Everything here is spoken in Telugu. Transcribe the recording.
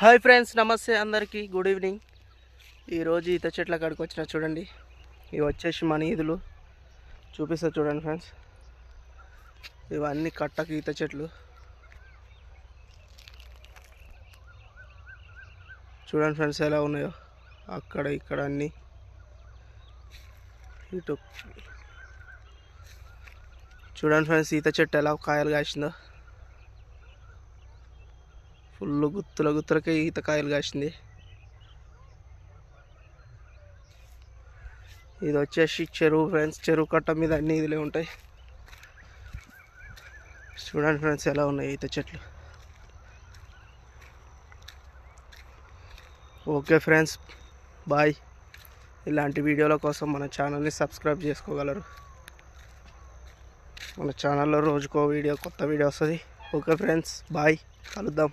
హాయ్ ఫ్రెండ్స్, నమస్తే అందరికీ, గుడ్ ఈవినింగ్. ఈరోజు ఈత చెట్ల కాడికి వచ్చిన చూడండి. ఇవి వచ్చేసి మన ఈదులు చూపిస్తా చూడండి ఫ్రెండ్స్. ఇవన్నీ కట్టకు ఈత చెట్లు చూడండి ఫ్రెండ్స్ ఎలా ఉన్నాయో. అక్కడ ఇక్కడ అన్నీ ఇటు చూడండి ఫ్రెండ్స్, ఈత చెట్టు ఎలా కాయలు కాసిందో. ఫుల్ గుత్తుల గుత్తులకే ఈత కాయలు కాసింది. ఇది వచ్చేసి చెరువు ఫ్రెండ్స్. చెరువు కట్ట మీద అన్ని ఇదిలే ఉంటాయి. చూడండి ఫ్రెండ్స్ ఎలా ఉన్నాయి ఈత చెట్లు. Okay friends, bye. ఇలాంటి వీడియోల కోసం మన ఛానల్ని సబ్స్క్రైబ్ చేసుకోగలరు. మన ఛానల్లో రోజుకో వీడియో, కొత్త వీడియో వస్తుంది. ఓకే ఫ్రెండ్స్, బాయ్, కలుద్దాం.